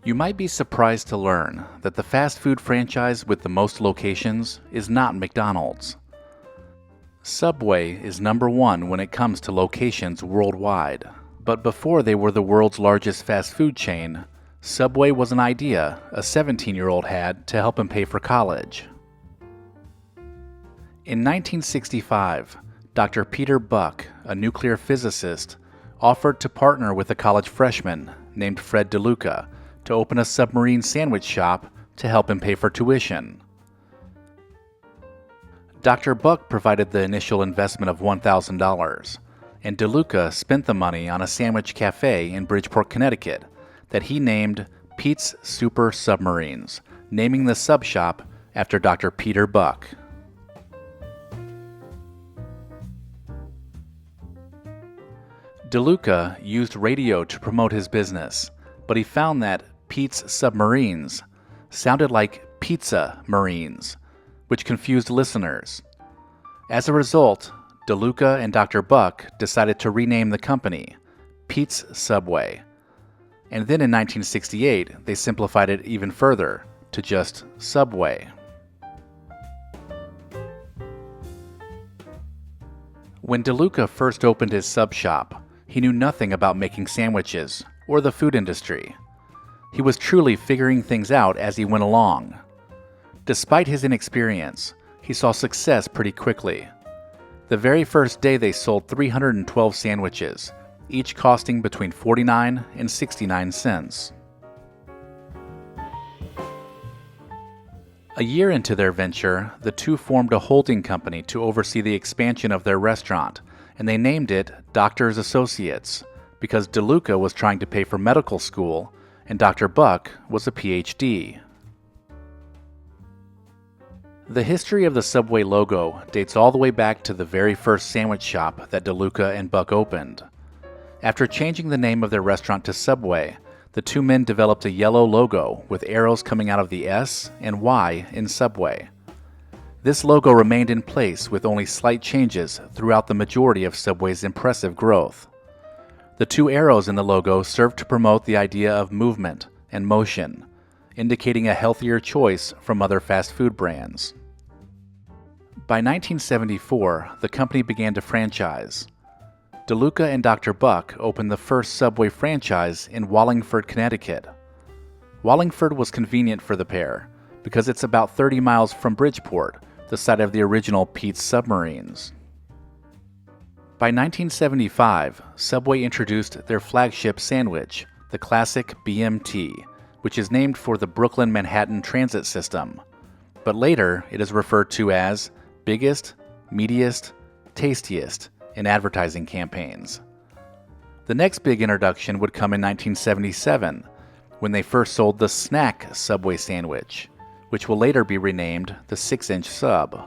You might be surprised to learn that the fast food franchise with the most locations is not McDonald's. Subway is number one when it comes to locations worldwide. But before they were the world's largest fast food chain, Subway was an idea a 17-year-old had to help him pay for college. In 1965, Dr. Peter Buck, a nuclear physicist, offered to partner with a college freshman named Fred DeLuca to open a submarine sandwich shop to help him pay for tuition. Dr. Buck provided the initial investment of $1,000, and DeLuca spent the money on a sandwich cafe in Bridgeport, Connecticut, that he named Pete's Super Submarines, naming the sub shop after Dr. Peter Buck. DeLuca used radio to promote his business, but he found that Pete's Submarines sounded like Pizza Marines, which confused listeners. As a result, DeLuca and Dr. Buck decided to rename the company Pete's Subway. And then in 1968, they simplified it even further to just Subway. When DeLuca first opened his sub shop, he knew nothing about making sandwiches or the food industry. He was truly figuring things out as he went along. Despite his inexperience, he saw success pretty quickly. The very first day they sold 312 sandwiches, each costing between 49 and 69 cents. A year into their venture, the two formed a holding company to oversee the expansion of their restaurant, and they named it Doctors Associates because DeLuca was trying to pay for medical school and Dr. Buck was a PhD. The history of the Subway logo dates all the way back to the very first sandwich shop that DeLuca and Buck opened. After changing the name of their restaurant to Subway, the two men developed a yellow logo with arrows coming out of the S and Y in Subway. This logo remained in place with only slight changes throughout the majority of Subway's impressive growth. The two arrows in the logo served to promote the idea of movement and motion, indicating a healthier choice from other fast food brands. By 1974, the company began to franchise. DeLuca and Dr. Buck opened the first Subway franchise in Wallingford, Connecticut. Wallingford was convenient for the pair because it's about 30 miles from Bridgeport, the site of the original Pete's Submarines. By 1975, Subway introduced their flagship sandwich, the classic BMT, which is named for the Brooklyn-Manhattan Transit System, but later it is referred to as biggest, meatiest, tastiest in advertising campaigns. The next big introduction would come in 1977, when they first sold the snack Subway sandwich, which will later be renamed the 6-inch sub.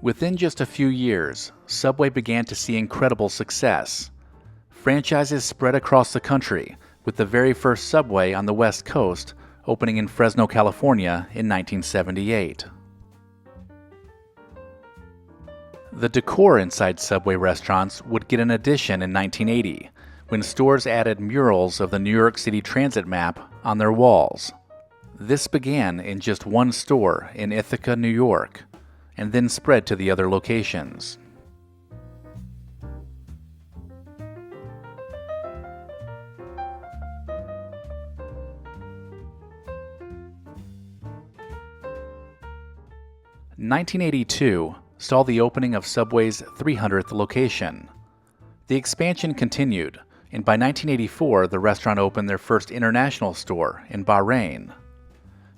Within just a few years, Subway began to see incredible success. Franchises spread across the country, with the very first Subway on the West Coast opening in Fresno, California in 1978. The decor inside Subway restaurants would get an addition in 1980, when stores added murals of the New York City Transit map on their walls. This began in just one store in Ithaca, New York, and then spread to the other locations. In 1982 saw the opening of Subway's 300th location. The expansion continued, and by 1984 the restaurant opened their first international store in Bahrain.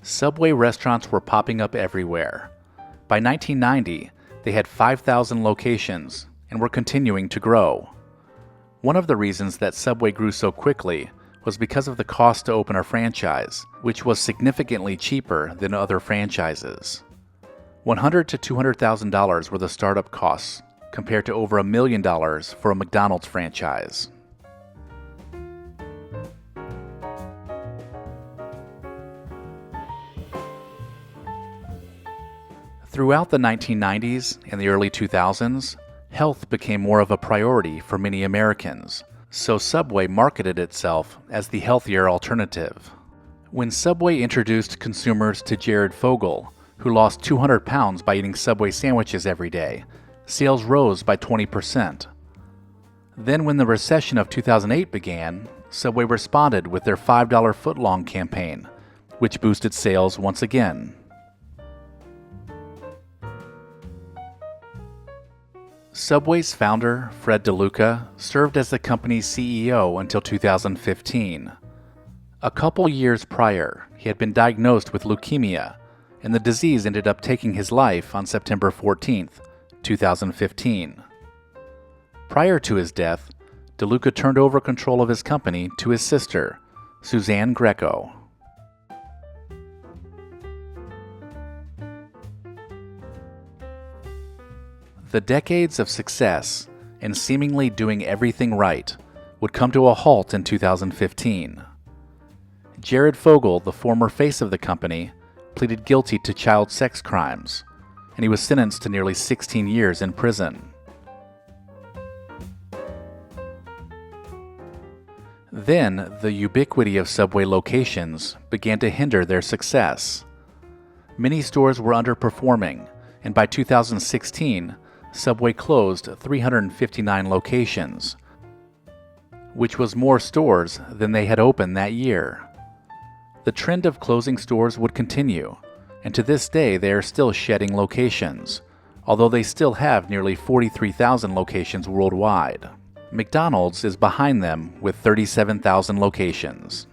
Subway restaurants were popping up everywhere. By 1990, they had 5,000 locations and were continuing to grow. One of the reasons that Subway grew so quickly was because of the cost to open a franchise, which was significantly cheaper than other franchises. $100,000 to $200,000 were the startup costs, compared to over $1 million for a McDonald's franchise. Throughout the 1990s and the early 2000s, Health became more of a priority for many Americans, so Subway marketed itself as the healthier alternative. When Subway introduced consumers to Jared Fogle, who lost 200 pounds by eating Subway sandwiches every day, sales rose by 20%. Then when the recession of 2008 began, Subway responded with their $5 footlong campaign, which boosted sales once again. Subway's founder, Fred DeLuca, served as the company's CEO until 2015. A couple years prior, he had been diagnosed with leukemia, and the disease ended up taking his life on September 14, 2015. Prior to his death, DeLuca turned over control of his company to his sister, Suzanne Greco. The decades of success and seemingly doing everything right would come to a halt in 2015. Jared Fogle, the former face of the company, pleaded guilty to child sex crimes, and he was sentenced to nearly 16 years in prison. Then, the ubiquity of Subway locations began to hinder their success. Many stores were underperforming, and by 2016, Subway closed 359 locations, which was more stores than they had opened that year. The trend of closing stores would continue, and to this day they are still shedding locations, although they still have nearly 43,000 locations worldwide. McDonald's is behind them with 37,000 locations.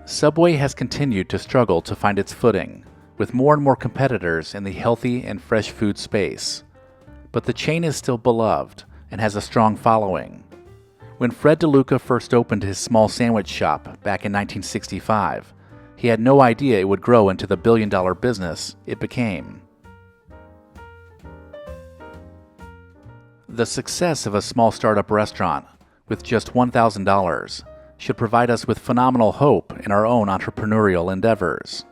Subway has continued to struggle to find its footing, with more and more competitors in the healthy and fresh food space. But the chain is still beloved and has a strong following. When Fred DeLuca first opened his small sandwich shop back in 1965, he had no idea it would grow into the billion-dollar business it became. The success of a small startup restaurant with just $1,000 should provide us with phenomenal hope in our own entrepreneurial endeavors.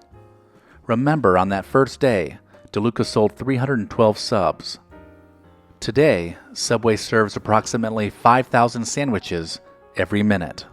Remember, on that first day, DeLuca sold 312 subs. Today, Subway serves approximately 5,000 sandwiches every minute.